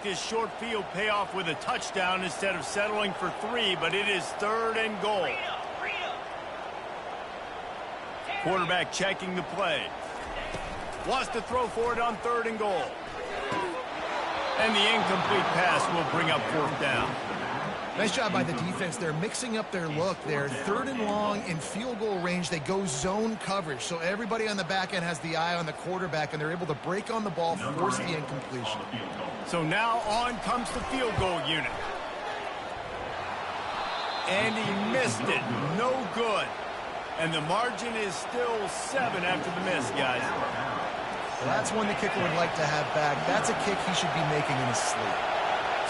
this short field pay off with a touchdown instead of settling for 3, but it is 3rd and goal. Quarterback checking the play. Wants to throw for it on 3rd and goal. And the incomplete pass will bring up 4th down. Nice job by the defense. They're mixing up their look. They're 3rd and long in field goal range. They go zone coverage. So everybody on the back end has the eye on the quarterback, and they're able to break on the ball, force the incompletion. So now on comes the field goal unit. And he missed it. No good. And the margin is still 7 after the miss, guys. Well, that's one the kicker would like to have back. That's a kick he should be making in his sleep.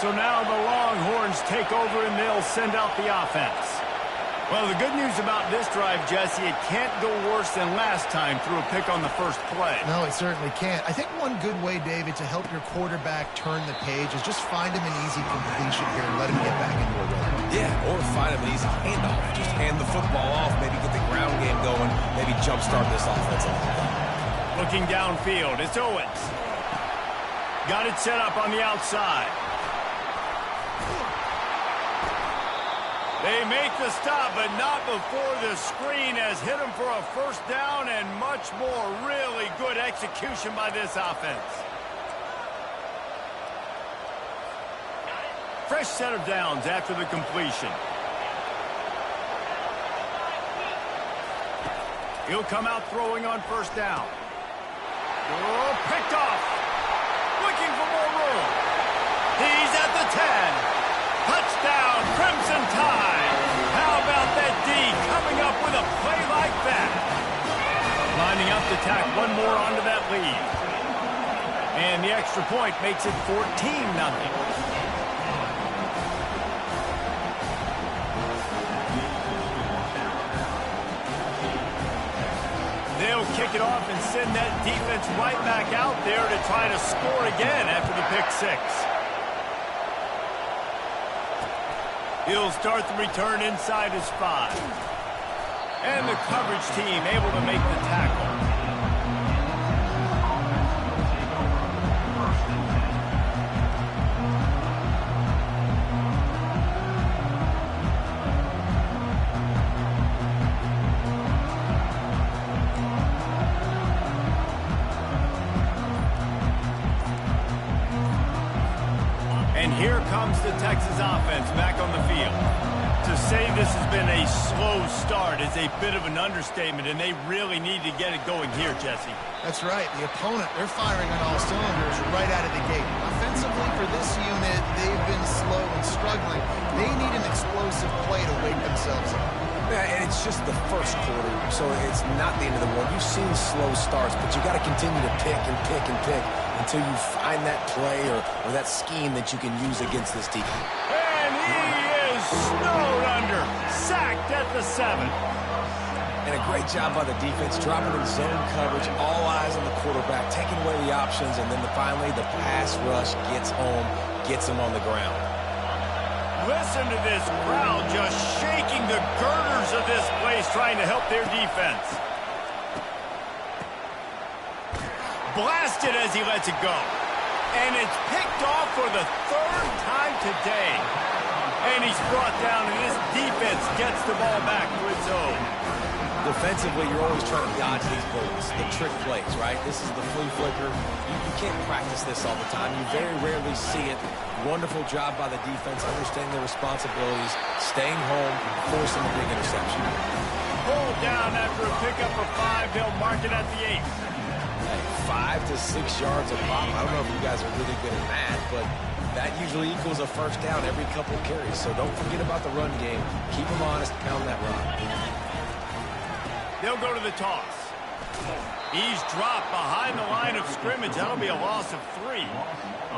So now the Longhorns take over and they'll send out the offense. Well, the good news about this drive, Jesse, it can't go worse than last time through a pick on the first play. No, it certainly can't. I think one good way, David, to help your quarterback turn the page is just find him an easy completion here and let him get back into a rhythm. Yeah, or find him an easy handoff. Just hand the football off, maybe get the ground game going, maybe jumpstart this offense a little bit. Looking downfield, it's Owens. Got it set up on the outside. They make the stop, but not before the screen has hit him for a 1st down and much more. Really good execution by this offense. Fresh set of downs after the completion. He'll come out throwing on 1st down. Oh, picked off. Looking for more room. He's at the 10. Touchdown, Crimson Tide. How about that D coming up with a play like that? Lining up to tack one more onto that lead. And the extra point makes it 14-0. They'll kick it off and send that defense right back out there to try to score again after the pick 6. He'll start the return inside his 5. And the coverage team able to make the tackle. And here comes the Texas offense back on the field. To say this has been a slow start is a bit of an understatement, and they really need to get it going here, Jesse. That's right. The opponent, they're firing on all cylinders right out of the gate. Offensively for this unit, they've been slow and struggling. They need an explosive play to wake themselves up. Yeah, and it's just the first quarter, so it's not the end of the world. You've seen slow starts, but you got to continue to pick and pick and pick until you find that play or that scheme that you can use against this team. And he is snowed under, sacked at the 7. And a great job by the defense, dropping in zone coverage, all eyes on the quarterback, taking away the options, and then finally the pass rush gets home, gets him on the ground. Listen to this crowd just shaking the girders of this place trying to help their defense. Blasted as he lets it go. And it's picked off for the 3rd time today. And he's brought down, and this defense gets the ball back to its own. Defensively, you're always trying to dodge these bullets, the trick plays, right? This is the flea flicker. You can't practice this all the time. You very rarely see it. Wonderful job by the defense, understanding their responsibilities, staying home, forcing a big interception. Pulled down after a pickup of 5. They'll mark it at the 8. Hey, 5 to 6 yards a pop. I don't know if you guys are really good at math, but that usually equals a 1st down every couple carries. So don't forget about the run game. Keep them honest, pound that rock. They'll go to the toss. He's dropped behind the line of scrimmage. That'll be a loss of 3.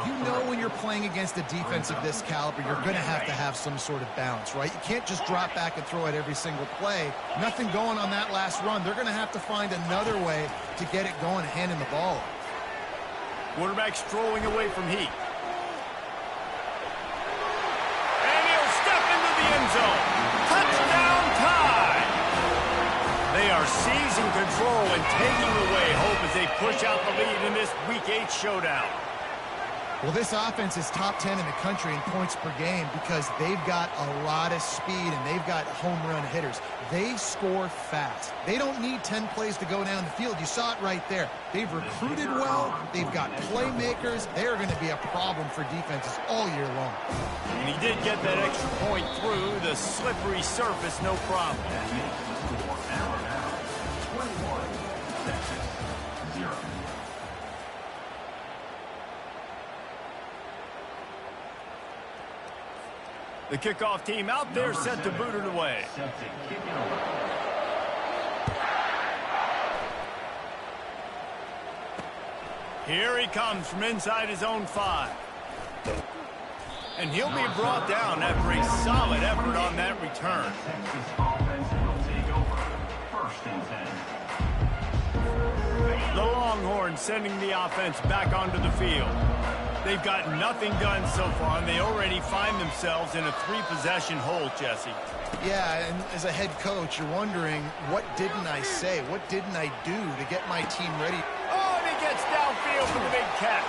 You know when you're playing against a defense of this caliber, you're going to have some sort of balance, right? You can't just drop back and throw it every single play. Nothing going on that last run. They're going to have to find another way to get it going, handing the ball. Quarterback strolling away from Heat. And he'll step into the end zone. Touchdown Tide! They are seizing control and taking away hope as they push out the lead in this Week 8 showdown. Well, this offense is top 10 in the country in points per game because they've got a lot of speed and they've got home run hitters. They score fast. They don't need 10 plays to go down the field. You saw it right there. They've recruited well. They've got playmakers. They're going to be a problem for defenses all year long. And he did get that extra point through the slippery surface, no problem. The kickoff team out there set to boot it away. Here he comes from inside his own 5. And he'll be brought down after a solid effort on that return. The Longhorns sending the offense back onto the field. They've got nothing done so far, and they already find themselves in a 3-possession hole, Jesse. Yeah, and as a head coach, you're wondering, what didn't I say? What didn't I do to get my team ready? Oh, and he gets downfield for the big catch.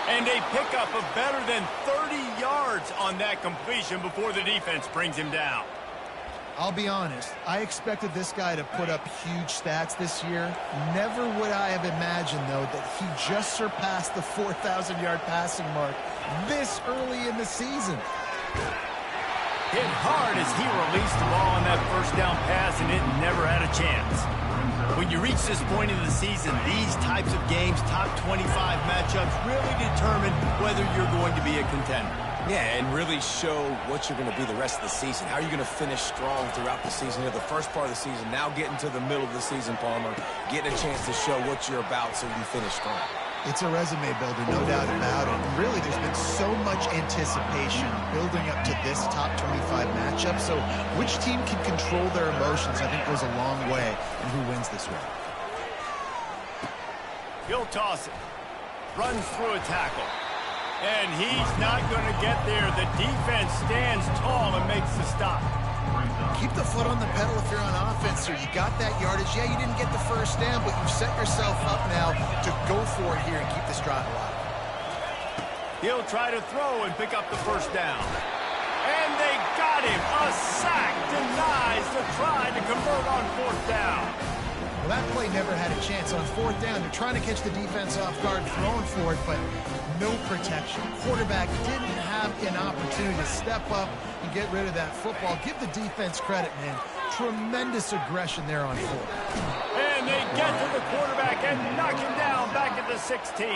And a pickup of better than 30 yards on that completion before the defense brings him down. I'll be honest, I expected this guy to put up huge stats this year. Never would I have imagined, though, that he just surpassed the 4,000-yard passing mark this early in the season. Hit hard as he released the ball on that first down pass, and it never had a chance. When you reach this point in the season, these types of games, top 25 matchups, really determine whether you're going to be a contender. Yeah, and really show what you're going to be the rest of the season. How are you going to finish strong throughout the season? Here, the first part of the season, now getting to the middle of the season, Palmer, getting a chance to show what you're about so you finish strong. It's a resume builder, no doubt about it. Really, there's been so much anticipation building up to this top 25 matchup. So which team can control their emotions, I think, goes a long way in who wins this one. He'll toss it. Runs through a tackle. And he's not going to get there. The defense stands tall and makes the stop. Keep the foot on the pedal if you're on offense here. You got that yardage. Yeah, you didn't get the first down, but you've set yourself up now to go for it here and keep this drive alive. He'll try to throw and pick up the first down. And they got him. A sack denies the try to convert on 4th down. Well, that play never had a chance. On 4th down, they're trying to catch the defense off guard, throwing for it, but no protection. Quarterback didn't have an opportunity to step up and get rid of that football. Give the defense credit, man. Tremendous aggression there on 4th. And they get to the quarterback and knock him down back at the 16.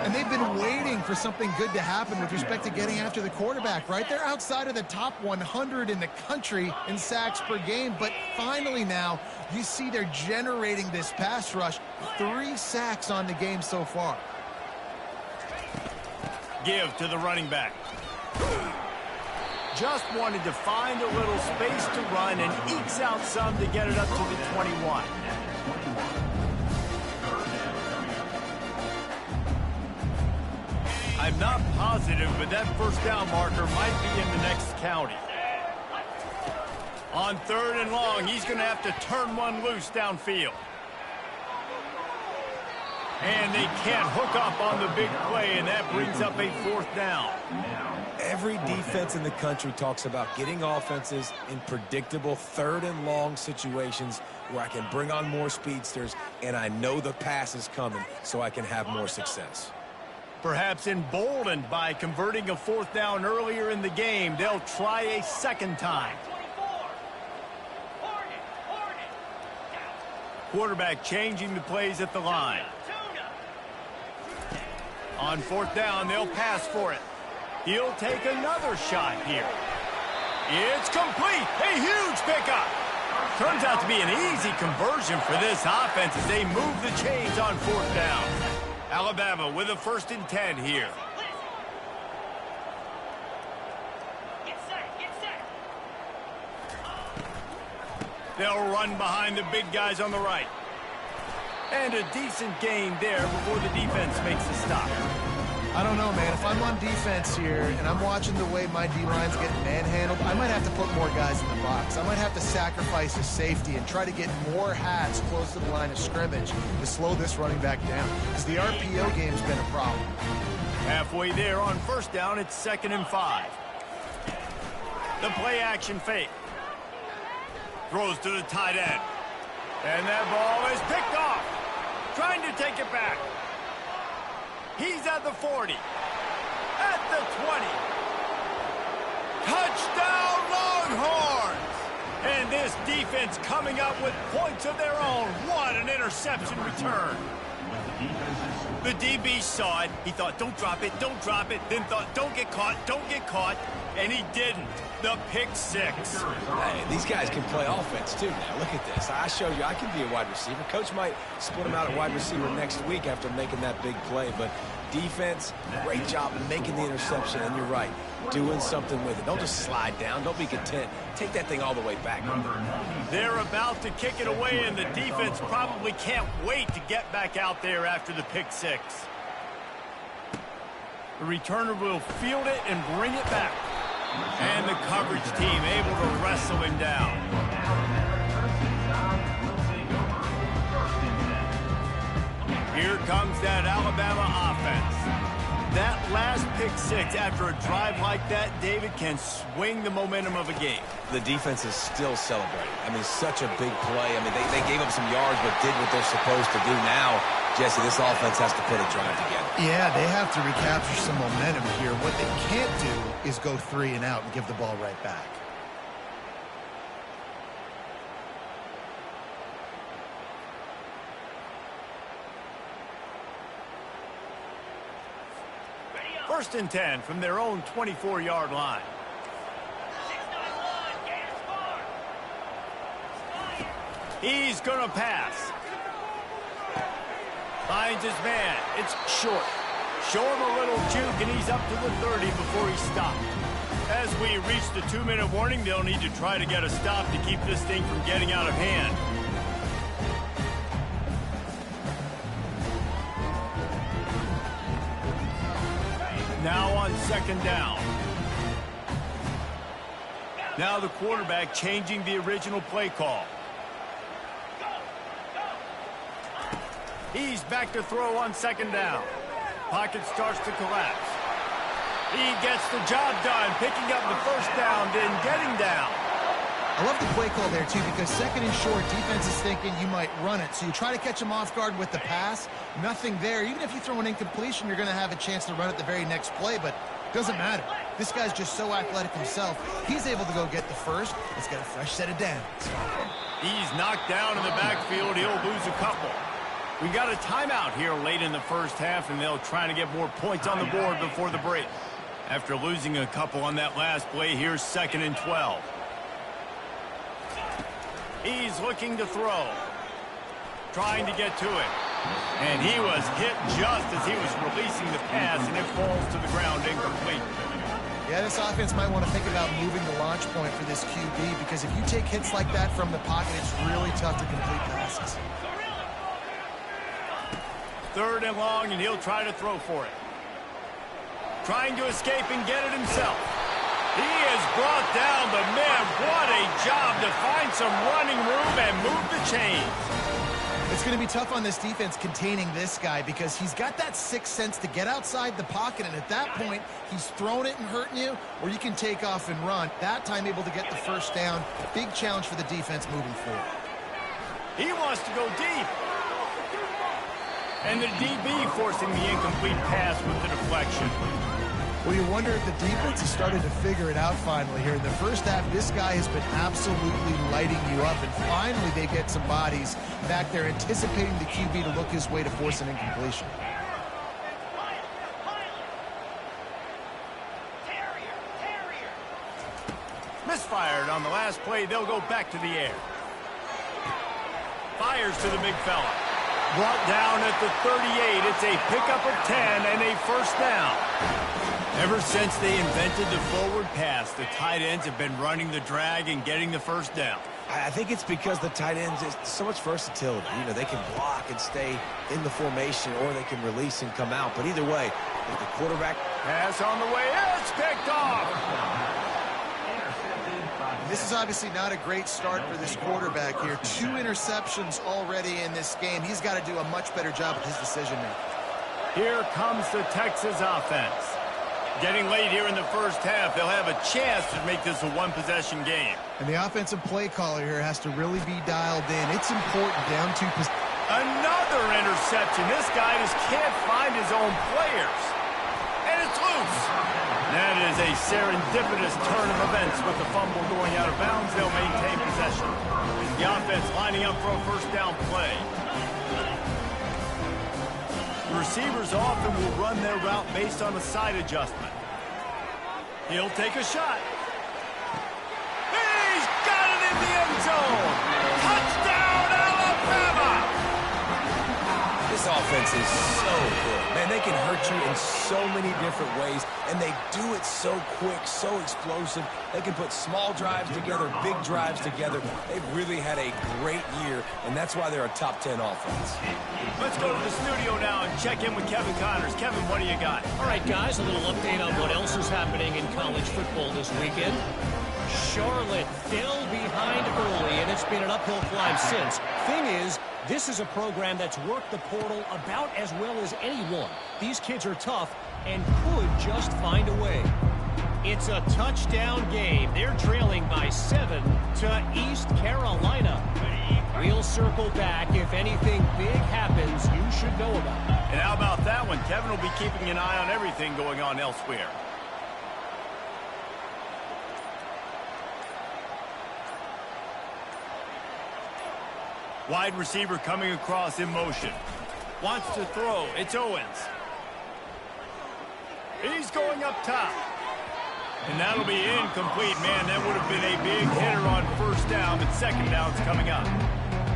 And they've been waiting for something good to happen with respect to getting after the quarterback, right? They're outside of the top 100 in the country in sacks per game, but finally now you see they're generating this pass rush. 3 sacks on the game so far. Give to the running back. Just wanted to find a little space to run and ekes out some to get it up to the 21. I'm not positive, but that first down marker might be in the next county. On 3rd and long, he's going to have to turn one loose downfield. And they can't hook up on the big play, and that brings up a 4th down. Every defense in the country talks about getting offenses in predictable 3rd and long situations where I can bring on more speedsters, and I know the pass is coming, so I can have more success. Perhaps emboldened by converting a 4th down earlier in the game, they'll try a 2nd time. Quarterback changing the plays at the line. On 4th down, they'll pass for it. He'll take another shot here. It's complete. A huge pickup. Turns out to be an easy conversion for this offense as they move the chains on 4th down. Alabama with a 1st and 10 here. They'll run behind the big guys on the right. And a decent gain there before the defense makes the stop. I don't know, man. If I'm on defense here and I'm watching the way my D-line's getting manhandled, I might have to put more guys in the box. I might have to sacrifice a safety and try to get more hats close to the line of scrimmage to slow this running back down, because the RPO game's been a problem. Halfway there on first down, it's 2nd and 5. The play action fake. Throws to the tight end. And that ball is picked off. Trying to take it back. He's at the 40. At the 20. Touchdown Longhorns! And this defense coming up with points of their own. What an interception return. The DB saw it. He thought, don't drop it, don't drop it. Then thought, don't get caught, don't get caught. And he didn't. The pick six. Hey, these guys can play offense, too, now. Look at this. I showed you I can be a wide receiver. Coach might split him out at wide receiver next week after making that big play. But defense, great job making the interception. And you're right, doing something with it. Don't just slide down. Don't be content. Take that thing all the way back. They're about to kick it away, and the defense probably can't wait to get back out there after the pick six. The returner will field it and bring it back. And the coverage team able to wrestle him down. Here comes that Alabama offense. That last pick six after a drive like that, David, can swing the momentum of a game. The defense is still celebrating. I mean, such a big play. I mean, they gave up some yards but did what they're supposed to do. Now, Jesse, this offense has to put a drive together. Yeah, they have to recapture some momentum here. What they can't do is go 3 and out and give the ball right back. First and 10 from their own 24-yard line. He's going to pass. Finds his man. It's short. Show him a little juke, and he's up to the 30 before he stopped. As we reach the 2-minute warning, they'll need to try to get a stop to keep this thing from getting out of hand. Now on 2nd down. Now the quarterback changing the original play call. He's back to throw on 2nd down. Pocket starts to collapse. He gets the job done, picking up the first down, then getting down. I love the play call there, too, because 2nd and short, defense is thinking you might run it. So you try to catch him off guard with the pass. Nothing there. Even if you throw an incompletion, you're going to have a chance to run it the very next play, but it doesn't matter. This guy's just so athletic himself. He's able to go get the first. Let's get a fresh set of downs. He's knocked down in the backfield. He'll lose a couple. We got a timeout here late in the first half, and they'll try to get more points on the board before the break. After losing a couple on that last play, here's 2nd and 12. He's looking to throw. Trying to get to it. And he was hit just as he was releasing the pass, and it falls to the ground incomplete. Yeah, this offense might want to think about moving the launch point for this QB, because if you take hits like that from the pocket, it's really tough to complete passes. 3rd and long, and he'll try to throw for it. Trying to escape and get it himself. He has brought down the men. What a job to find some running room and move the chains. It's going to be tough on this defense containing this guy because he's got that sixth sense to get outside the pocket, and at that point, he's throwing it and hurting you, or you can take off and run. That time able to get the first down. Big challenge for the defense moving forward. He wants to go deep. And the DB forcing the incomplete pass with the deflection. Well, you wonder if the defense has started to figure it out finally here. In the first half, this guy has been absolutely lighting you up, and finally they get some bodies back there anticipating the QB to look his way to force an incompletion. Misfired on the last play. They'll go back to the air. Fires to the big fella. Brought down at the 38. It's a pickup of 10 and a first down. Ever since they invented the forward pass, the tight ends have been running the drag and getting the first down. I think it's because the tight ends is so much versatility. You know, they can block and stay in the formation, or they can release and come out. But either way, if the quarterback... Pass on the way. It's picked off. This is obviously not a great start for this quarterback here. 2 interceptions already in this game. He's got to do a much better job with his decision making. Here comes the Texas offense. Getting late here in the first half, they'll have a chance to make this a one-possession game. And the offensive play caller here has to really be dialed in. It's important down to another interception. This guy just can't find his own players. And it's loose. That is a serendipitous turn of events with the fumble going out of bounds. They'll maintain possession. The offense lining up for a first down play. The receivers often will run their route based on a side adjustment. He'll take a shot. He's got it in the end zone. Touchdown, Alabama! This offense is so good. Man, they can hurt you in so many different ways, and they do it so quick, so explosive. They can put small drives together, big drives together. They've really had a great year, and that's why they're a top 10 offense. Let's go to the studio now and check in with Kevin Connors. Kevin, what do you got? All right, guys, a little update on what else is happening in college football this weekend. Charlotte fell behind early, and it's been an uphill climb since. Thing is, this is a program that's worked the portal about as well as anyone. These kids are tough and could just find a way. It's a touchdown game. They're trailing by 7 to East Carolina. We'll circle back. If anything big happens, you should know about it. And how about that one? Kevin will be keeping an eye on everything going on elsewhere. Wide receiver coming across in motion. Wants to throw. It's Owens. He's going up top. And that'll be incomplete. Man, that would have been a big hitter on first down, but second down's coming up.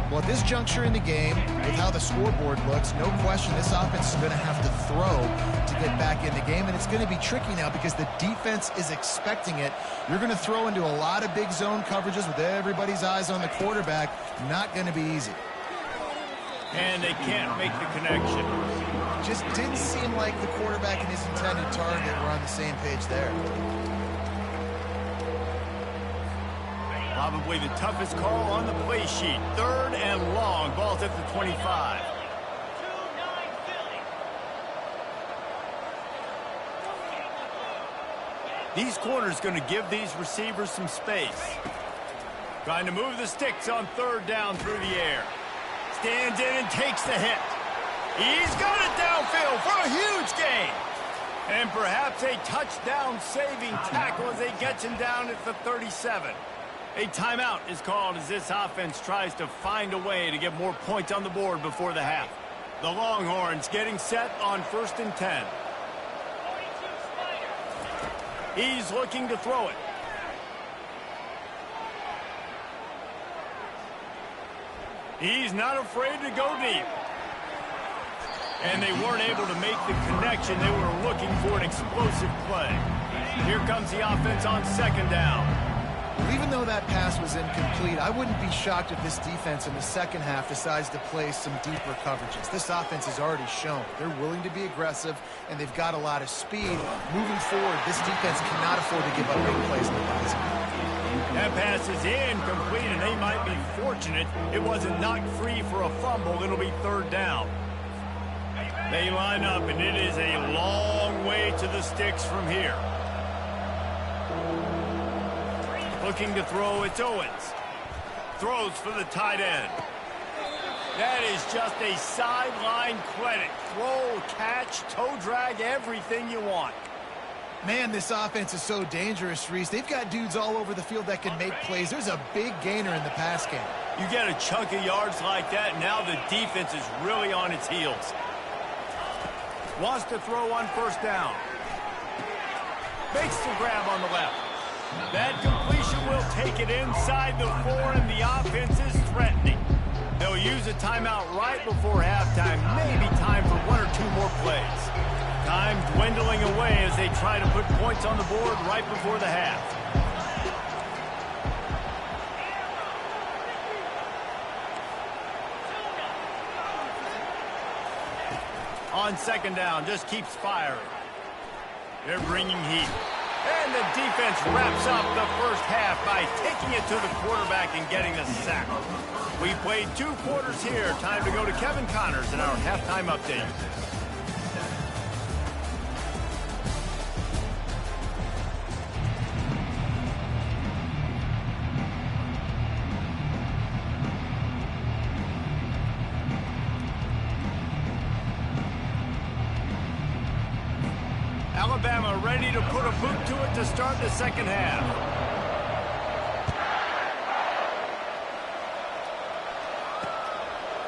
Well, at this juncture in the game, with how the scoreboard looks, no question this offense is going to have to throw to get back in the game, and it's going to be tricky now because the defense is expecting it. You're going to throw into a lot of big zone coverages with everybody's eyes on the quarterback. Not going to be easy. And they can't make the connection. Just didn't seem like the quarterback and his intended target were on the same page there. Probably the toughest call on the play sheet. Third and long. Ball's at the 25. These corners going to give these receivers some space. Trying to move the sticks on third down through the air. Stands in and takes the hit. He's got it downfield for a huge gain. And perhaps a touchdown-saving tackle as they get him down at the 37. A timeout is called as this offense tries to find a way to get more points on the board before the half. The Longhorns getting set on 1st and 10. He's looking to throw it. He's not afraid to go deep. And they weren't able to make the connection. They were looking for an explosive play. Here comes the offense on second down. Well, even though that pass was incomplete, I wouldn't be shocked if this defense in the second half decides to play some deeper coverages. This offense has already shown they're willing to be aggressive, and they've got a lot of speed. Moving forward, this defense cannot afford to give up big plays in the passing game. That pass is incomplete, and they might be fortunate it wasn't knocked free for a fumble. It'll be third down. They line up, and it is a long way to the sticks from here. Looking to throw, it's Owens. Throws for the tight end. That is just a sideline credit. Throw, catch, toe drag, everything you want. Man, this offense is so dangerous, Reese. They've got dudes all over the field that can make plays. There's a big gainer in the pass game. You get a chunk of yards like that, now the defense is really on its heels. Wants to throw on first down. Makes the grab on the left. That completion will take it inside the 4, and the offense is threatening. They'll use a timeout right before halftime. Maybe time for 1 or 2 more plays. Time dwindling away as they try to put points on the board right before the half. On second down, just keeps firing. They're bringing heat. And the defense wraps up the first half by taking it to the quarterback and getting the sack. We played 2 quarters here. Time to go to Kevin Connors in our halftime update. Alabama ready to put a boot to it to start the second half.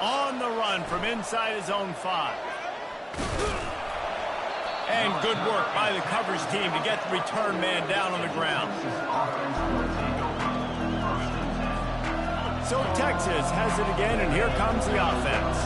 On the run from inside his own 5. And good work by the coverage team to get the return man down on the ground. So Texas has it again, and here comes the offense.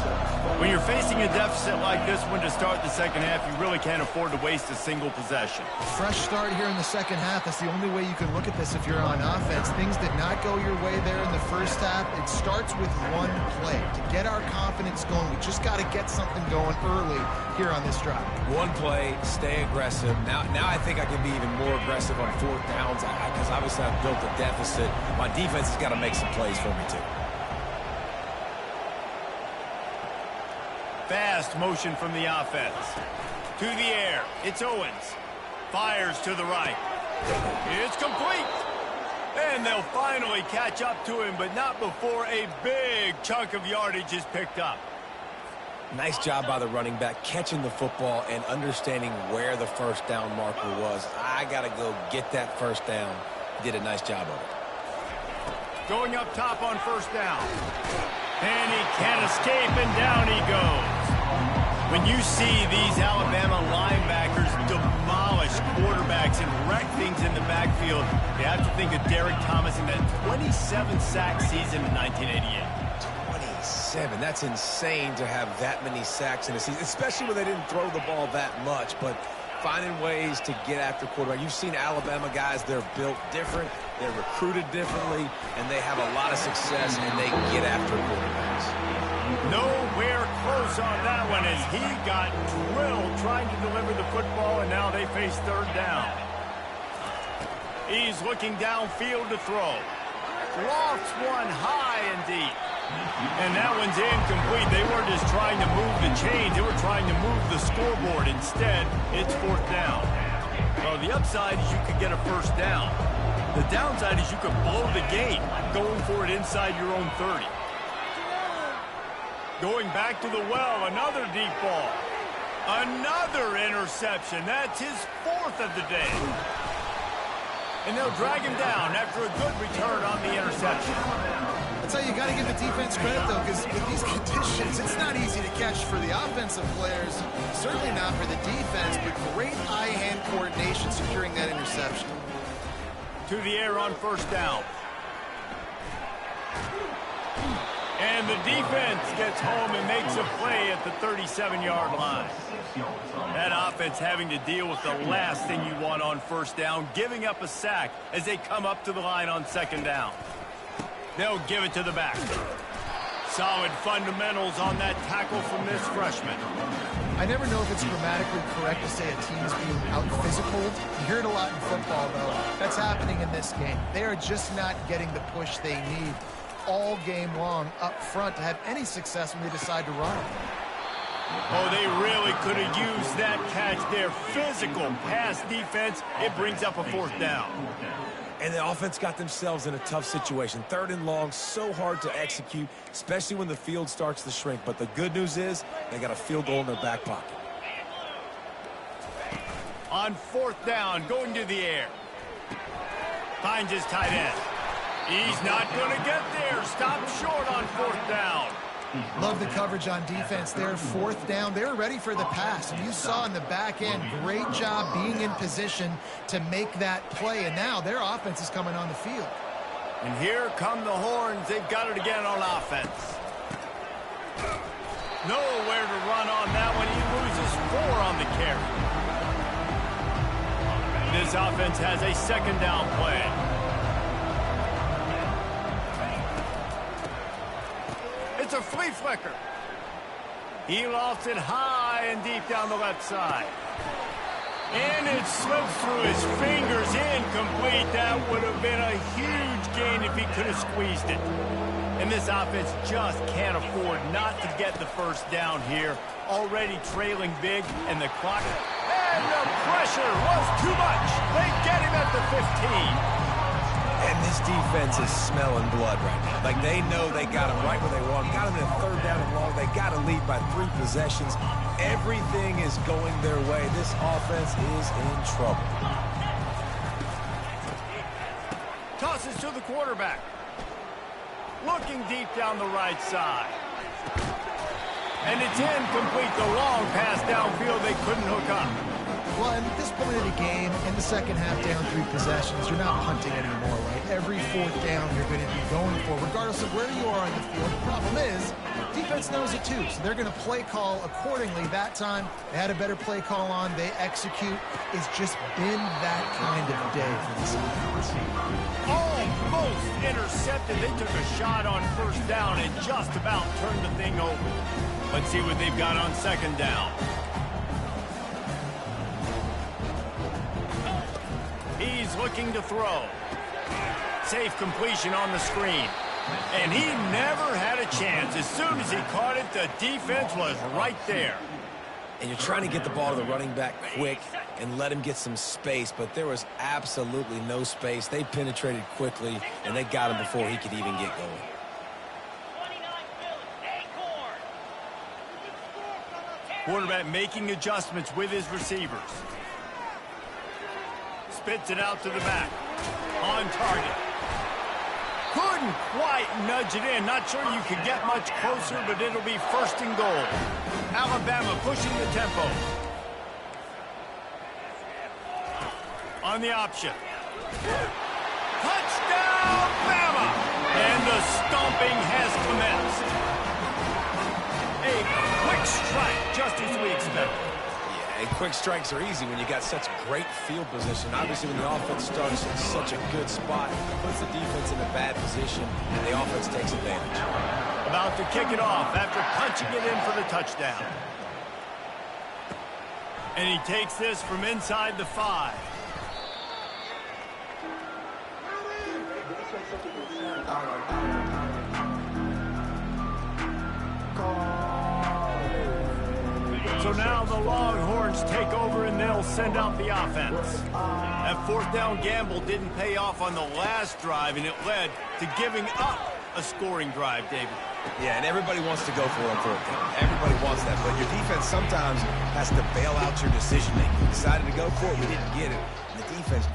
When you're facing a deficit like this one to start the second half, you really can't afford to waste a single possession. Fresh start here in the second half. That's the only way you can look at this if you're on offense. Things did not go your way there in the first half. It starts with one play. To get our confidence going, we just got to get something going early here on this drive. One play, stay aggressive. Now I think I can be even more aggressive on 4th downs because obviously I've built a deficit. My defense has got to make some plays for me too. Fast motion from the offense. To the air. It's Owens. Fires to the right. It's complete. And they'll finally catch up to him, but not before a big chunk of yardage is picked up. Nice job by the running back catching the football and understanding where the first down marker was. I got to go get that first down. Did a nice job of it. Going up top on first down. And he can't escape, and down he goes. When you see these Alabama linebackers demolish quarterbacks and wreck things in the backfield, you have to think of Derek Thomas in that 27-sack season in 1988. 27. That's insane to have that many sacks in a season, especially when they didn't throw the ball that much. But finding ways to get after quarterback. You've seen Alabama guys, they're built different, they're recruited differently, and they have a lot of success, and they get after quarterbacks. Nowhere close on that one as he got drilled trying to deliver the football, and now they face 3rd down. He's looking downfield to throw. Lofts one high and deep. And that one's incomplete. They weren't just trying to move the chains. They were trying to move the scoreboard. Instead, it's 4th down. Well, the upside is you could get a first down. The downside is you could blow the game going for it inside your own 30. Going back to the well, another deep ball. Another interception. That's his 4th of the day. And they'll drag him down after a good return on the interception. That's how you got to give the defense credit, though, because with these conditions, it's not easy to catch for the offensive players, certainly not for the defense, but great eye-hand coordination securing that interception. To the air on first down. And the defense gets home and makes a play at the 37-yard line. That offense having to deal with the last thing you want on first down, giving up a sack as they come up to the line on 2nd down. They'll give it to the back. Solid fundamentals on that tackle from this freshman. I never know if it's grammatically correct to say a team is being out-physical. You hear it a lot in football, though. That's happening in this game. They are just not getting the push they need all game long up front to have any success when they decide to run. Oh, they really could have used that catch there. Physical pass defense. It brings up a 4th down. And the offense got themselves in a tough situation. 3rd and long, so hard to execute, especially when the field starts to shrink. But the good news is they got a field goal in their back pocket. On 4th down, going to the air. Finds his tight end. He's not going to get there. Stopped short on 4th down. Love the coverage on defense there. 4th down. They were ready for the pass. And you saw in the back end, great job being in position to make that play. And now their offense is coming on the field. And here come the horns. They've got it again on offense. Nowhere to run on that one. He loses 4 on the carry. This offense has a 2nd down play. It's a flea flicker. He lofts it high and deep down the left side. And it slips through his fingers, incomplete. That would have been a huge gain if he could have squeezed it. And this offense just can't afford not to get the first down here. Already trailing big, and the clock. And the pressure was too much. They get him at the 15. And This defense is smelling blood right now. Like, they know they got him right where they want him. Got him in a third down and long. They got to lead by 3 possessions. Everything is going their way. This offense is in trouble. Tosses to the quarterback. Looking deep down the right side. And it's incomplete. The long pass downfield they couldn't hook up. Well, at this point of the game, in the second half down 3 possessions, you're not punting anymore, right? Every 4th down you're going to be going for, regardless of where you are on the field. The problem is, defense knows it too, so they're going to play call accordingly. That time, they had a better play call on. They execute. It's just been that kind of day for this offense. Almost intercepted. They took a shot on first down and just about turned the thing over. Let's see what they've got on second down. He's looking to throw. Safe completion on the screen. And he never had a chance. As soon as he caught it, the defense was right there. And you're trying to get the ball to the running back quick and let him get some space, but there was absolutely no space. They penetrated quickly, and they got him before he could even get going. Quarterback making adjustments with his receivers. Spits it out to the back. On target. Couldn't quite nudge it in. Not sure you could get much closer, but it'll be 1st and goal. Alabama pushing the tempo. On the option. Touchdown, Bama! And the stomping has commenced. A quick strike, just as we expected. And quick strikes are easy when you got such great field position. Obviously, when the offense starts in such a good spot, it puts the defense in a bad position, and the offense takes advantage. About to kick it off after punching it in for the touchdown. And he takes this from inside the 5. So now the Longhorns take over and they'll send out the offense. That 4th down gamble didn't pay off on the last drive, and it led to giving up a scoring drive, David. Yeah, and everybody wants to go for it on 4th down. Everybody wants that, but your defense sometimes has to bail out your decision-making. We decided to go for it, we didn't get it. And the defense...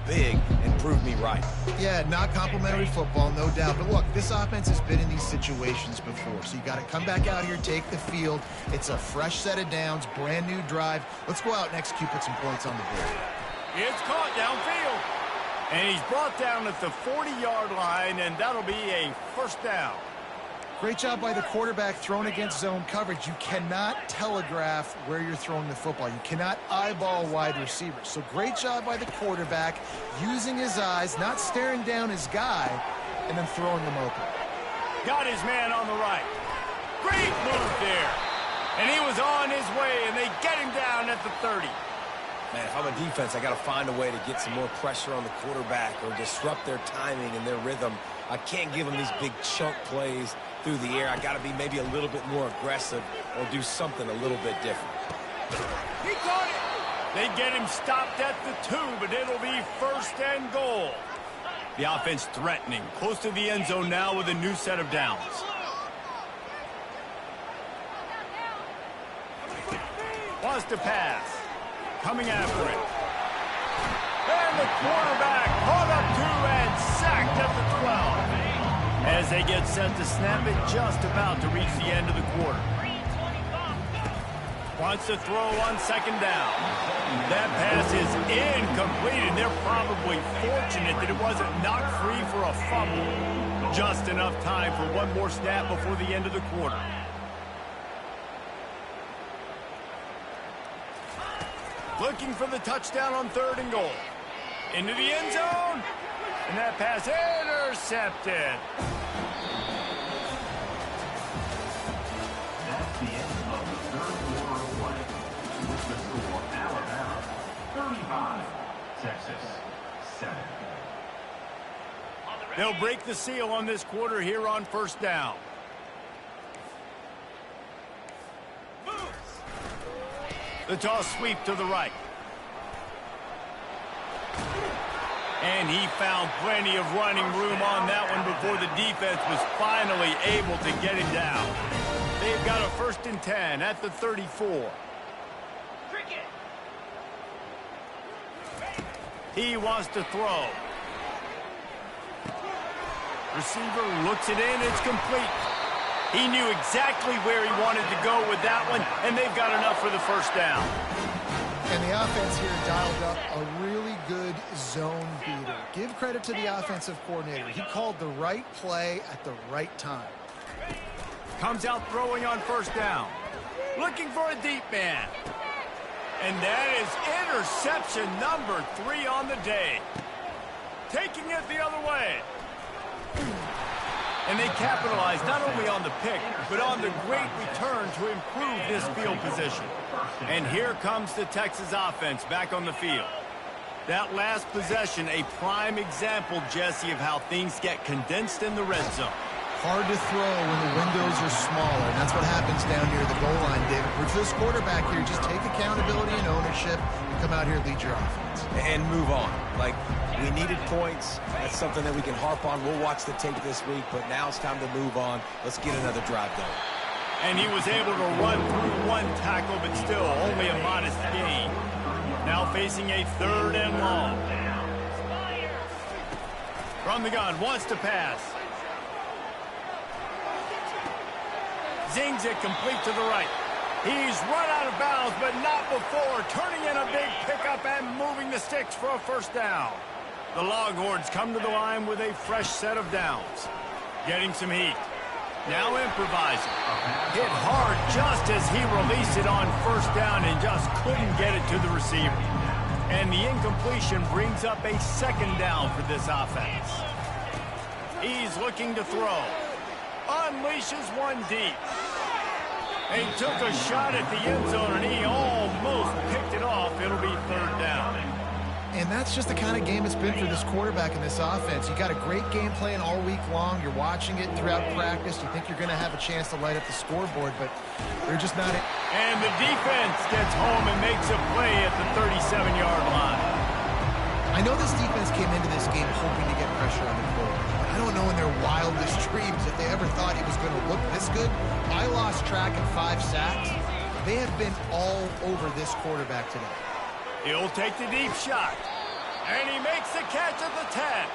big and prove me right. Yeah, not complimentary football, no doubt. But look, this offense has been in these situations before. So you got to come back out here, take the field. It's a fresh set of downs, brand new drive. Let's go out and execute, put some points on the board. It's caught downfield. And he's brought down at the 40-yard line, and that'll be a 1st down. Great job by the quarterback throwing against zone coverage. You cannot telegraph where you're throwing the football. You cannot eyeball wide receivers. So great job by the quarterback using his eyes, not staring down his guy, and then throwing them open. Got his man on the right. Great move there. And he was on his way, and they get him down at the 30. Man, if I'm a defense, I got to find a way to get some more pressure on the quarterback or disrupt their timing and their rhythm. I can't give them these big chunk plays through the air. I got to be maybe a little bit more aggressive or do something a little bit different. He caught it. They get him stopped at the 2, but it'll be 1st and goal. The offense threatening, close to the end zone now with a new set of downs. Wants to pass. Coming after it. And the quarterback caught up to and sacked at the 12. As they get set to snap it, just about to reach the end of the quarter. Wants to throw on 2nd down. That pass is incomplete, and they're probably fortunate that it wasn't knocked free for a fumble. Just enough time for one more snap before the end of the quarter. Looking for the touchdown on 3rd and goal. Into the end zone. And that pass intercepted. That's the end of the third quarter of play. With the score, Alabama 35, Texas 7. They'll break the seal on this quarter here on first down. The toss sweep to the right. And he found plenty of running room on that one before the defense was finally able to get him down. They've got a 1st and 10 at the 34. He wants to throw. Receiver looks it in. It's complete. He knew exactly where he wanted to go with that one, and they've got enough for the 1st down. And the offense here dialed up a really good zone beater. Give credit to the offensive coordinator. He called the right play at the right time. Comes out throwing on 1st down. Looking for a deep man. And that is interception number 3 on the day. Taking it the other way. And they capitalized not only on the pick, but on the great return to improve this field position. And here comes the Texas offense back on the field. That last possession, a prime example, Jesse, of how things get condensed in the red zone. Hard to throw when the windows are smaller, and that's what happens down near the goal line, David. For this quarterback here, just take accountability and ownership and come out here and lead your offense. And move on. Like, we needed points. That's something that we can harp on. We'll watch the tape this week, but now it's time to move on. Let's get another drive going. And he was able to run through one tackle, but still only a modest gain. Now facing a 3rd and long. From the gun, wants to pass. Zings it complete to the right. He's run out of bounds, but not before turning in a big pickup and moving the sticks for a 1st down. The Longhorns come to the line with a fresh set of downs. Getting some heat. Now improvising. Hit hard just as he released it on 1st down and just couldn't get it to the receiver. And the incompletion brings up a 2nd down for this offense. He's looking to throw. Unleashes one deep. He took a shot at the end zone, and he almost picked it off. It'll be 3rd down. And that's just the kind of game it's been for this quarterback in this offense. You got a great game plan all week long. You're watching it throughout practice. You think you're going to have a chance to light up the scoreboard, but they're just not it. And the defense gets home and makes a play at the 37-yard line. I know this defense came into this game hoping to get pressure on the quarterback. I don't know in their wildest dreams if they ever thought he was going to look this good. I lost track at 5 sacks. They have been all over this quarterback today. He'll take the deep shot. And he makes the catch at the 10.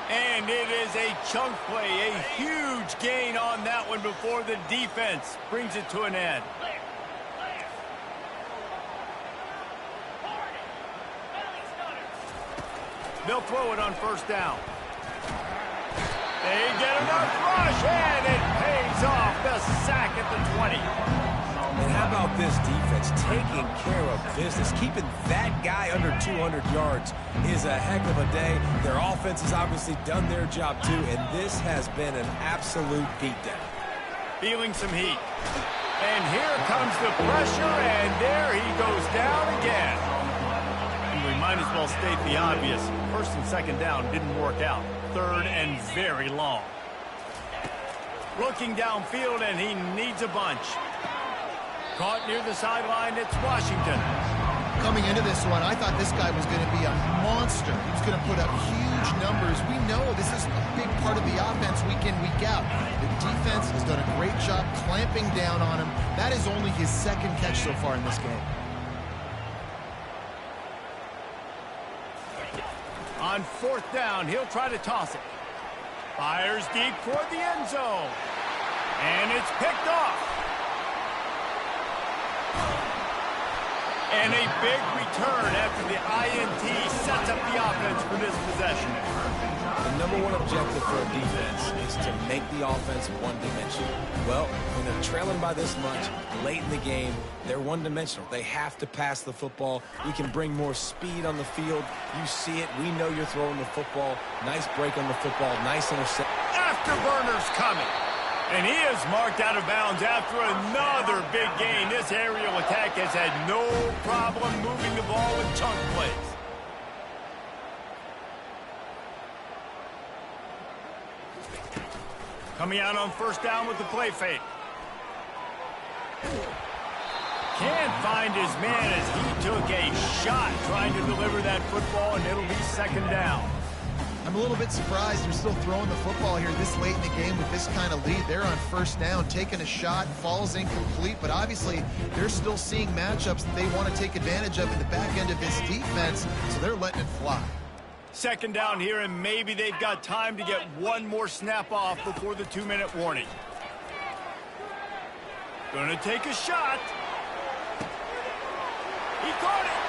And it is a chunk play, a huge gain on that one before the defense brings it to an end. They'll throw it on 1st down. They get enough rush, and it pays off. The sack at the 20. And how about this defense taking care of business? Keeping that guy under 200 yards is a heck of a day. Their offense has obviously done their job too, and this has been an absolute beatdown. Feeling some heat. And here comes the pressure, and there he goes down again. And we might as well state the obvious. 1st and 2nd down didn't work out. 3rd and very long. Looking downfield, and he needs a bunch. Caught near the sideline, it's Washington. Coming into this one, I thought this guy was going to be a monster. He was going to put up huge numbers. We know this is a big part of the offense week in, week out. The defense has done a great job clamping down on him. That is only his 2nd catch so far in this game. On 4th down, he'll try to toss it. Fires deep toward the end zone. And it's picked off. And a big return after the INT sets up the offense for this possession. The number one objective for a defense is to make the offense one-dimensional. Well, when they're trailing by this much, late in the game, they're one-dimensional. They have to pass the football. We can bring more speed on the field. You see it. We know you're throwing the football. Nice break on the football. Nice interception. Afterburners coming. And he is marked out of bounds after another big gain. This aerial attack has had no problem moving the ball with chunk plays. Coming out on first down with the play fake. Can't find his man as he took a shot trying to deliver that football, and it'll be second down. I'm a little bit surprised they're still throwing the football here this late in the game with this kind of lead. They're on first down, taking a shot, falls incomplete, but obviously they're still seeing matchups that they want to take advantage of in the back end of this defense, so they're letting it fly. Second down here, and maybe they've got time to get one more snap off before the 2-minute warning. Gonna take a shot. He caught it.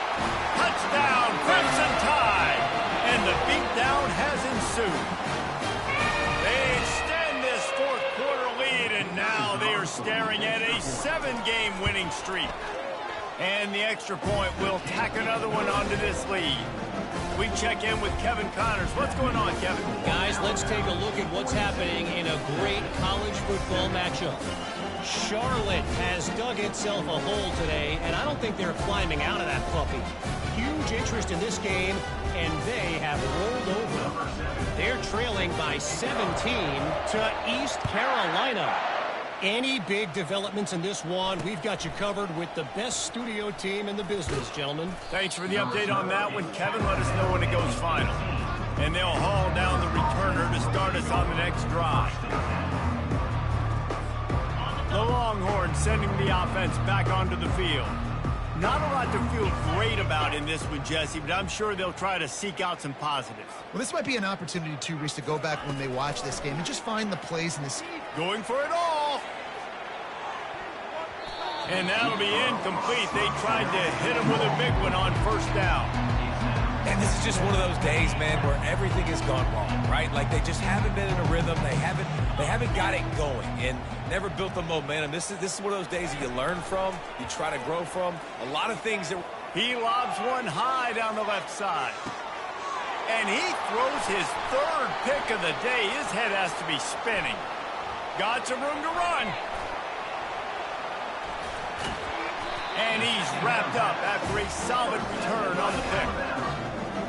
Touchdown, Crimson Tide. And the beatdown has ensued. They extend this fourth-quarter lead, and now they are staring at a 7-game winning streak. And the extra point will tack another one onto this lead. We check in with Kevin Connors. What's going on, Kevin? Guys, let's take a look at what's happening in a great college football matchup. Charlotte has dug itself a hole today, and I don't think they're climbing out of that puppy. Huge interest in this game, and they have rolled over. They're trailing by 17 to East Carolina. Any big developments in this one, we've got you covered with the best studio team in the business, gentlemen. Thanks for the update on that one, Kevin. Let us know when it goes final. And they'll haul down the returner to start us on the next drive. The Longhorns sending the offense back onto the field. Not a lot to feel great about in this one, Jesse, but I'm sure they'll try to seek out some positives. Well, this might be an opportunity, too, Reese, to go back when they watch this game and just find the plays in this. Going for it all. And that'll be incomplete. They tried to hit him with a big one on first down. And this is just one of those days, man, where everything has gone wrong, right? Like they just haven't been in a rhythm. They haven't got it going and never built the momentum. This is one of those days that you learn from, you try to grow from. A lot of things that he lobs one high down the left side. And he throws his third pick of the day. His head has to be spinning. Got some room to run. And he's wrapped up after a solid return on the pick.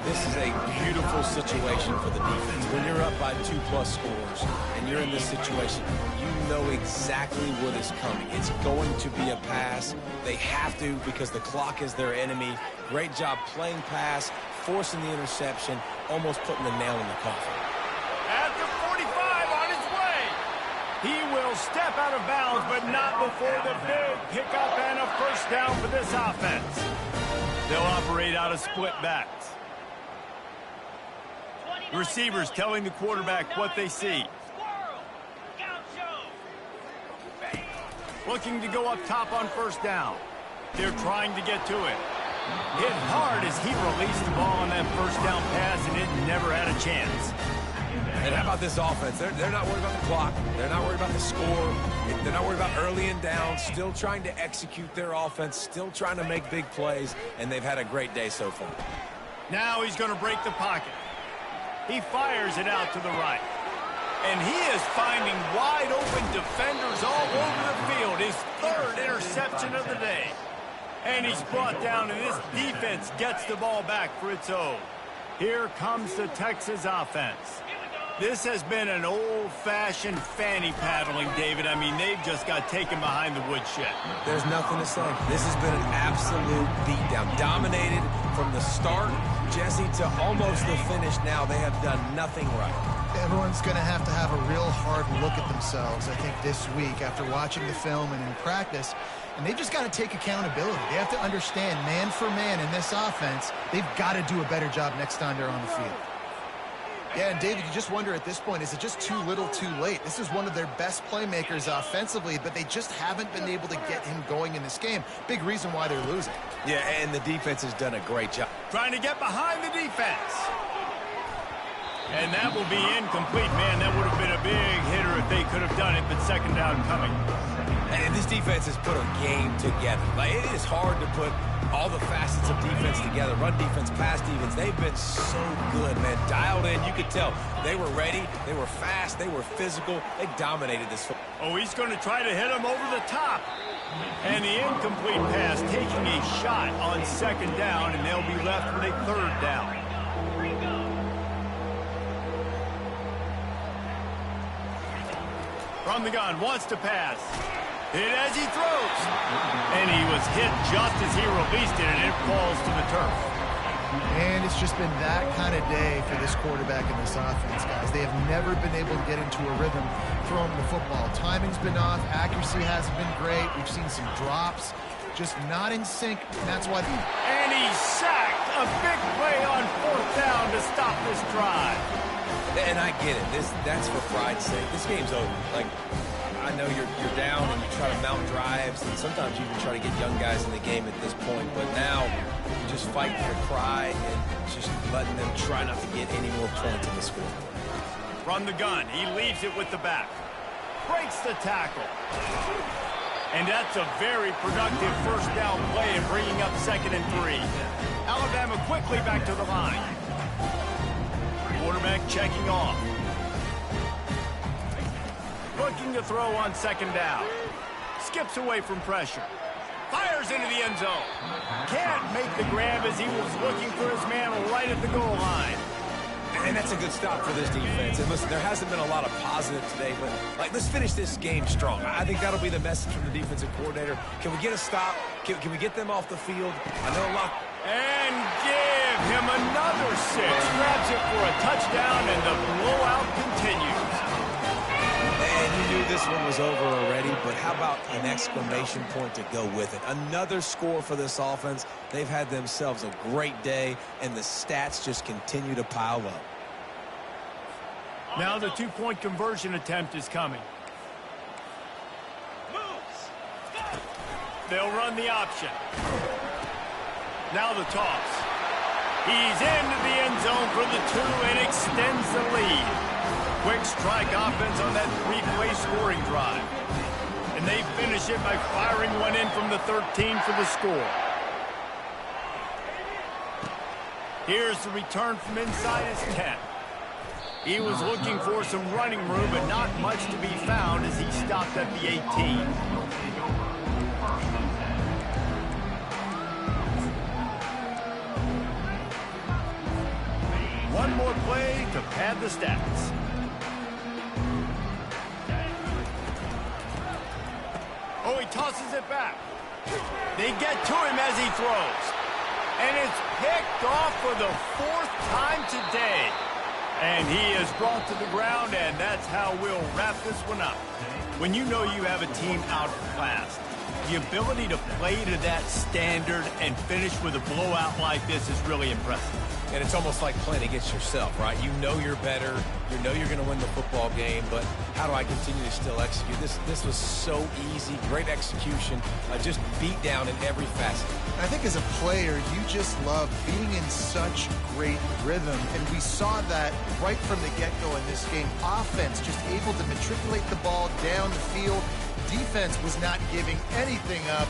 This is a beautiful situation for the defense. When you're up by 2+ scores and you're in this situation, you know exactly what is coming. It's going to be a pass. They have to because the clock is their enemy. Great job playing pass, forcing the interception, almost putting the nail in the coffin. At the 45 on his way. He will step out of bounds, but not before the big pickup and a first down for this offense. They'll operate out of split backs. Receivers telling the quarterback what they see. Looking to go up top on first down. They're trying to get to it. Hit hard as he released the ball on that first down pass, and it never had a chance. And how about this offense? They're not worried about the clock. They're not worried about the score. They're not worried about early and down. Still trying to execute their offense. Still trying to make big plays. And they've had a great day so far. Now he's going to break the pocket. He fires it out to the right. And he is finding wide open defenders all over the field. His third interception of the day. And he's brought down, and this defense gets the ball back for its own. Here comes the Texas offense. This has been an old-fashioned fanny paddling, David. I mean, they've just got taken behind the woodshed. There's nothing to say. This has been an absolute beatdown. Dominated from the start, Jesse, to almost the finish now. They have done nothing right. Everyone's going to have a real hard look at themselves, I think, this week after watching the film and in practice. And they've just got to take accountability. They have to understand, man for man in this offense, they've got to do a better job next time they're on the field. Yeah, and David, you just wonder at this point, is it just too little too late? This is one of their best playmakers offensively, but they just haven't been able to get him going in this game. Big reason why they're losing. Yeah, and the defense has done a great job. Trying to get behind the defense. And that will be incomplete. Man, that would have been a big hitter if they could have done it, but second down coming. And this defense has put a game together. Like, it is hard to put all the facets of defense together. Run defense, pass defense. They've been so good, man. Dialed in. You could tell they were ready. They were fast. They were physical. They dominated this football. Oh, he's going to try to hit him over the top. And the incomplete pass taking a shot on second down, and they'll be left with a third down. From the gun, wants to pass. Hit as he throws. And he was hit just as he released it, and it falls to the turf. And it's just been that kind of day for this quarterback and this offense, guys. They have never been able to get into a rhythm throwing the football. Timing's been off. Accuracy hasn't been great. We've seen some drops. Just not in sync, and that's why... And he sacked. A big play on fourth down to stop this drive. And I get it. That's for pride's sake. This game's over. Like, I know you're down and you try to mount drives, and sometimes you even try to get young guys in the game at this point. But now you just fight for pride and just letting them try not to get any more points in the scoreboard. From the gun, he leaves it with the back. Breaks the tackle. And that's a very productive first down play in bringing up 2nd and 3. Alabama quickly back to the line. Quarterback checking off. Looking to throw on second down. Skips away from pressure. Fires into the end zone. Can't make the grab as he was looking for his man right at the goal line. And that's a good stop for this defense. And listen, there hasn't been a lot of positive today, but like, let's finish this game strong. I think that'll be the message from the defensive coordinator. Can we get a stop? Can we get them off the field? I know a lot. And give him another 6. Grabs it for a touchdown, and the blowout continues. And you knew this one was over already, but how about an exclamation point to go with it? Another score for this offense. They've had themselves a great day, and the stats just continue to pile up. Now the 2-point conversion attempt is coming. They'll run the option. Now the toss. He's into the end zone for the 2 and extends the lead. Quick strike offense on that 3-play scoring drive. And they finish it by firing one in from the 13 for the score. Here's the return from inside his 10. He was looking for some running room, but not much to be found as he stopped at the 18. One more play to pad the stats. Oh, he tosses it back. They get to him as he throws. And it's picked off for the 4th time today. And he is brought to the ground, and that's how we'll wrap this one up. When you know you have a team outclassed, the ability to play to that standard and finish with a blowout like this is really impressive. And it's almost like playing against yourself, right? You know you're better. You know you're going to win the football game, but how do I continue to still execute? This was so easy. Great execution. Just beat down in every facet. I think as a player, you just love being in such great rhythm, and we saw that right from the get-go in this game. Offense just able to matriculate the ball down the field. Defense was not giving anything up.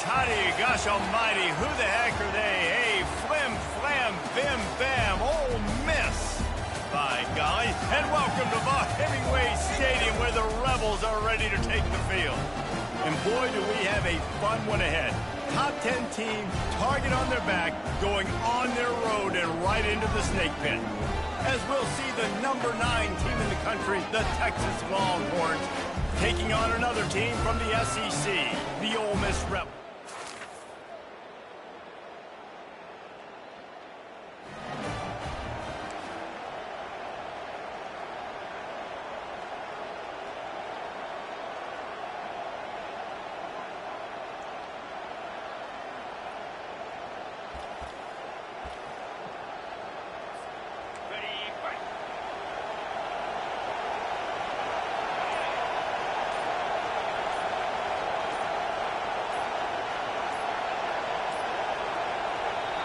toddy, gosh almighty, who the heck are they? Hey, flim, flam, bim, bam, Ole Miss. By golly, and welcome to Hemingway Stadium where the Rebels are ready to take the field. And boy, do we have a fun one ahead. Top 10 team, target on their back, going on their road and right into the snake pit. As we'll see the number 9 team in the country, the Texas Longhorns, taking on another team from the SEC, the Ole Miss Rebels.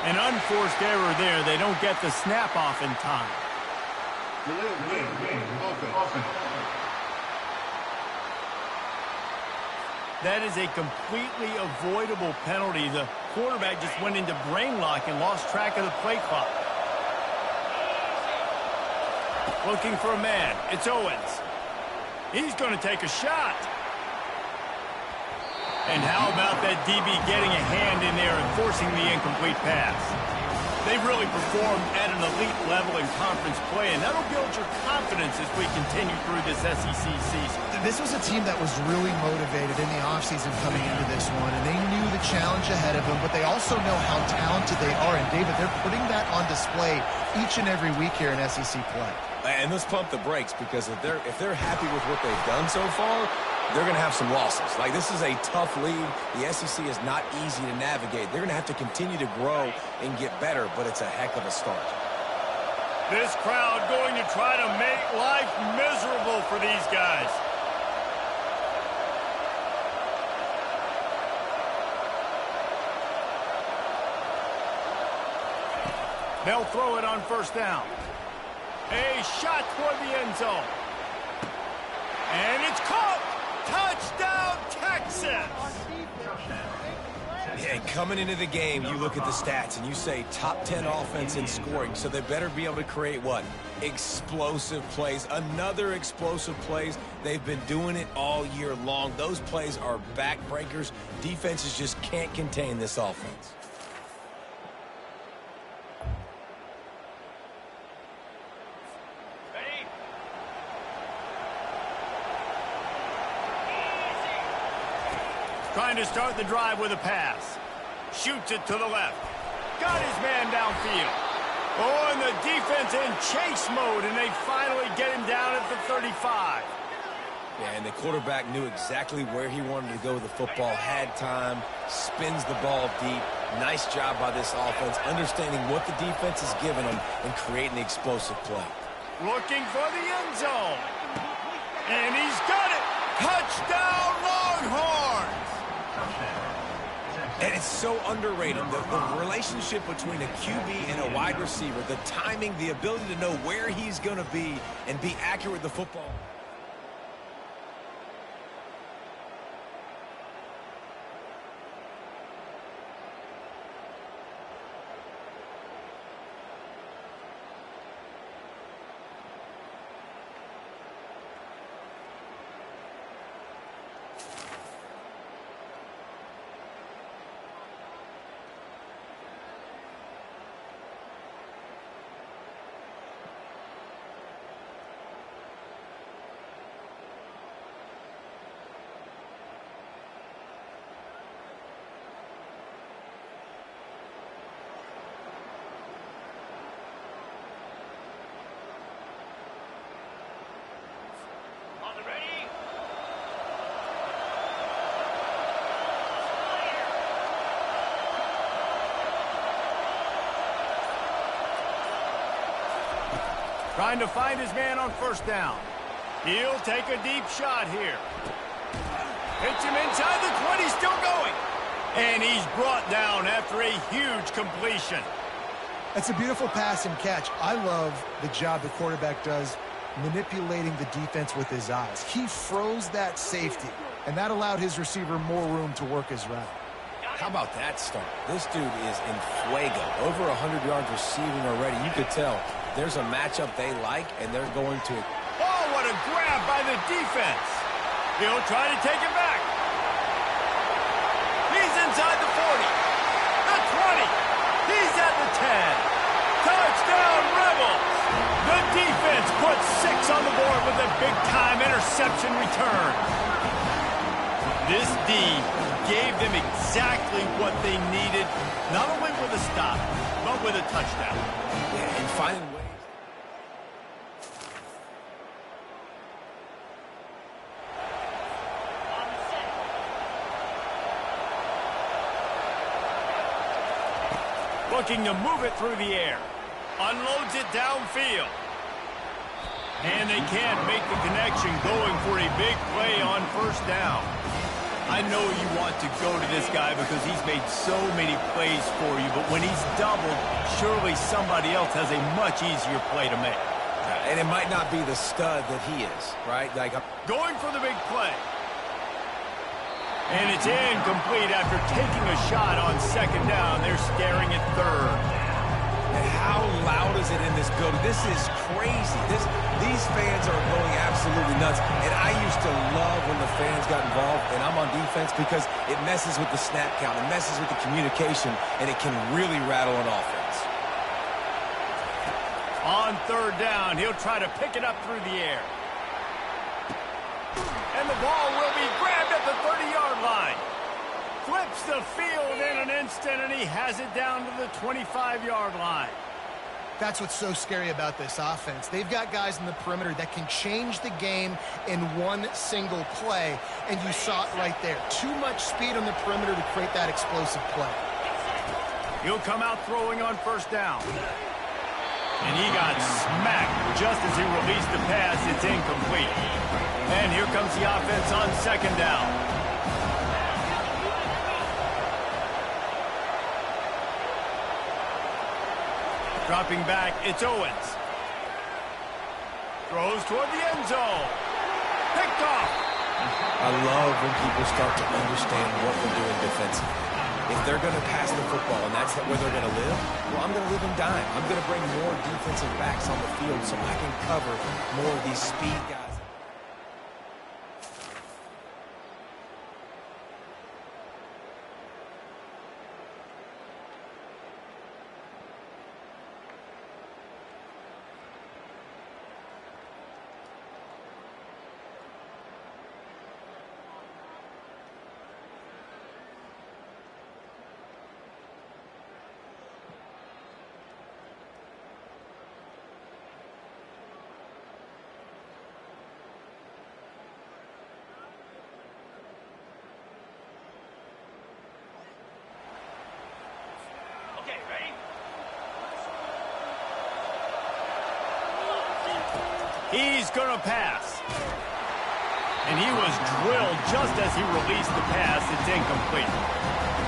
An unforced error there. They don't get the snap off in time. That is a completely avoidable penalty. The quarterback just went into brain lock and lost track of the play clock. Looking for a man. It's Owens. He's going to take a shot. And how about that DB getting a hand in there and forcing the incomplete pass? They've really performed at an elite level in conference play, and that'll build your confidence as we continue through this SEC season. This was a team that was really motivated in the offseason coming into this one, and they knew the challenge ahead of them, but they also know how talented they are. And, David, they're putting that on display each and every week here in SEC play. And let's pump the brakes, because if they're happy with what they've done so far, they're going to have some losses. Like, this is a tough league. The SEC is not easy to navigate. They're going to have to continue to grow and get better, but it's a heck of a start. This crowd going to try to make life miserable for these guys. They'll throw it on first down. A shot toward the end zone. And it's caught. Touchdown, Texas! Yeah, coming into the game, you look at the stats and you say top 10 offense in scoring, so they better be able to create what? Explosive plays. Another explosive plays. They've been doing it all year long. Those plays are backbreakers. Defenses just can't contain this offense. Trying to start the drive with a pass. Shoots it to the left. Got his man downfield. Oh, and the defense in chase mode, and they finally get him down at the 35. Yeah, and the quarterback knew exactly where he wanted to go with the football, had time, spins the ball deep. Nice job by this offense, understanding what the defense is giving them and creating the explosive play. Looking for the end zone. And he's got it. Touchdown, Longhorns! And it's so underrated, the relationship between a QB and a wide receiver, the timing, the ability to know where he's going to be and be accurate with the football. Trying to find his man on first down. He'll take a deep shot here. Hits him inside the 20, still going. And he's brought down after a huge completion. That's a beautiful pass and catch. I love the job the quarterback does manipulating the defense with his eyes. He froze that safety, and that allowed his receiver more room to work his route. How about that start? This dude is in fuego. Over 100 yards receiving already. You could tell there's a matchup they like, and they're going to... Oh, what a grab by the defense. He'll try to take it back. He's inside the 40. The 20. He's at the 10. Touchdown, Rebels. The defense puts 6 on the board with a big-time interception return. This D gave them exactly what they needed, not only with a stop, but with a touchdown. Yeah, and finding ways. Looking to move it through the air. Unloads it downfield. And they can't make the connection, going for a big play on first down. I know you want to go to this guy because he's made so many plays for you, but when he's doubled, surely somebody else has a much easier play to make. And it might not be the stud that he is, right? Going for the big play. And it's incomplete after taking a shot on second down. They're staring at third. And how loud is it in this building? This is crazy. These fans are going absolutely nuts. And I used to love when the fans got involved, and I'm on defense, because it messes with the snap count. It messes with the communication, and it can really rattle an offense. On third down, he'll try to pick it up through the air. And the ball will be grabbed at the 30-yard line. Flips the field in an instant, and he has it down to the 25-yard line. That's what's so scary about this offense. They've got guys in the perimeter that can change the game in one single play, and you saw it right there. Too much speed on the perimeter to create that explosive play. He'll come out throwing on first down. And he got smacked just as he released the pass. It's incomplete. And here comes the offense on second down. Dropping back, it's Owens. Throws toward the end zone. Picked off. I love when people start to understand what they're doing defensively. If they're going to pass the football and that's where they're going to live, well, I'm going to live in dime. I'm going to bring more defensive backs on the field so I can cover more of these speed guys. He's going to pass. And he was drilled just as he released the pass. It's incomplete.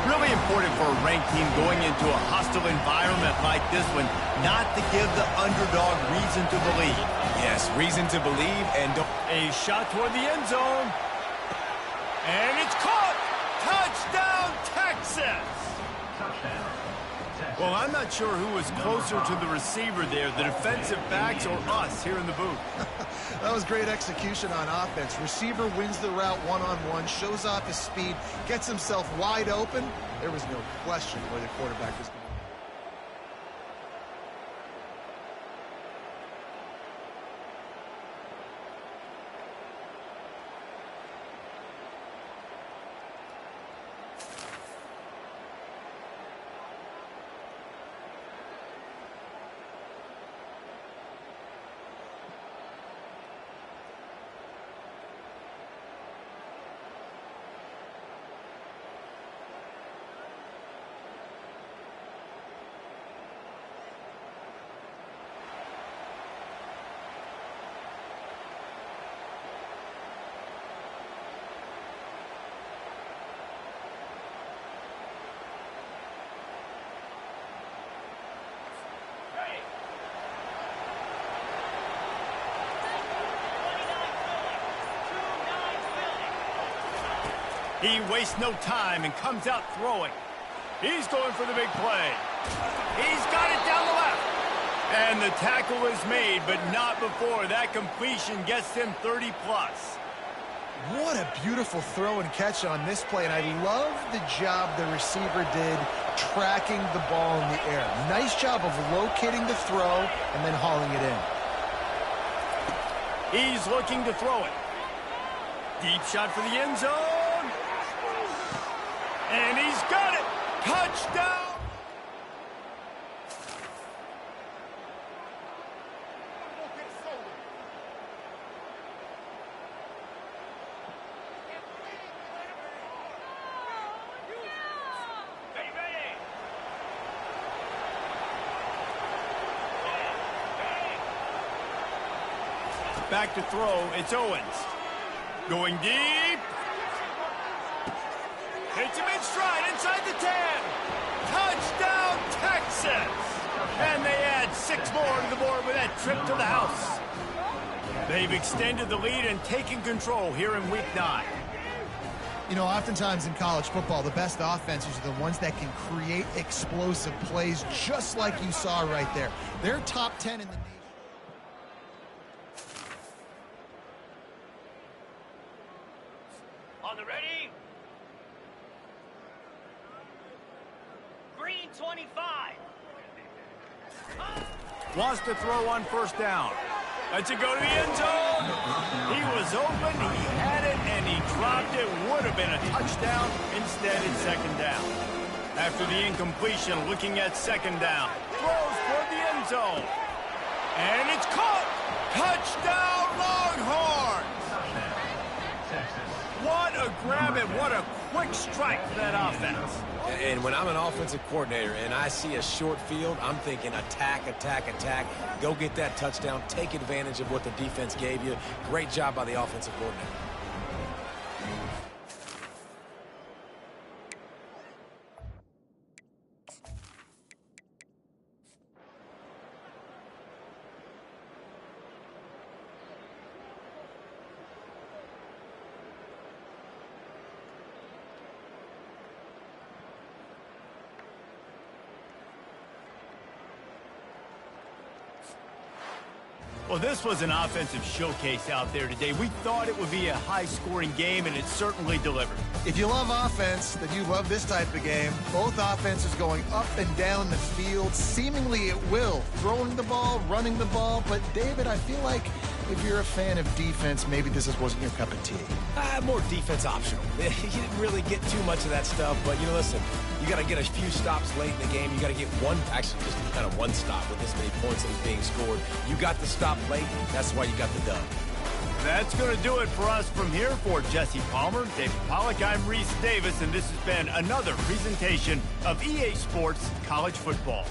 Really important for a ranked team going into a hostile environment like this one, not to give the underdog reason to believe. Yes, reason to believe, and don't... A shot toward the end zone. And it's caught. Touchdown, Texas. Touchdown. Well, I'm not sure who was closer to the receiver there, the defensive backs or us here in the booth. That was great execution on offense. Receiver wins the route one-on-one, shows off his speed, gets himself wide open. There was no question where the quarterback was going. He wastes no time and comes out throwing. He's going for the big play. He's got it down the left. And the tackle is made, but not before that completion gets him 30-plus. What a beautiful throw and catch on this play, and I love the job the receiver did tracking the ball in the air. Nice job of locating the throw and then hauling it in. He's looking to throw it. Deep shot for the end zone. And he's got it. Touchdown. Back to throw, it's Owens. Going deep. Hits him in stride inside the 10. Touchdown, Texas! And they add 6 more to the board with that trip to the house. They've extended the lead and taken control here in Week 9. You know, oftentimes in college football, the best offenses are the ones that can create explosive plays, just like you saw right there. They're top 10 in the nation. On the ready? Green 25. Wants to throw on first down. Lets it go to the end zone. He was open, he had it, and he dropped it. Would have been a touchdown. Instead, it's second down. After the incompletion, looking at second down. Throws toward the end zone. And it's caught. Touchdown, Longhorns! What a grab and what a quick strike for that offense. And when I'm an offensive coordinator and I see a short field, I'm thinking attack, attack, attack. Go get that touchdown. Take advantage of what the defense gave you. Great job by the offensive coordinator. Well, this was an offensive showcase out there today. We thought it would be a high-scoring game, and it certainly delivered. If you love offense, then you love this type of game. Both offenses going up and down the field, seemingly at will. Throwing the ball, running the ball. But, David, I feel like if you're a fan of defense, maybe this wasn't your cup of tea. More defense optional. You didn't really get too much of that stuff, but, listen, you got to get a few stops late in the game. You got to get just kind of one stop with this many points that was being scored. You got the stop late. That's why you got the dub. That's going to do it for us from here. For Jesse Palmer, David Pollack, I'm Reese Davis, and this has been another presentation of EA Sports College Football.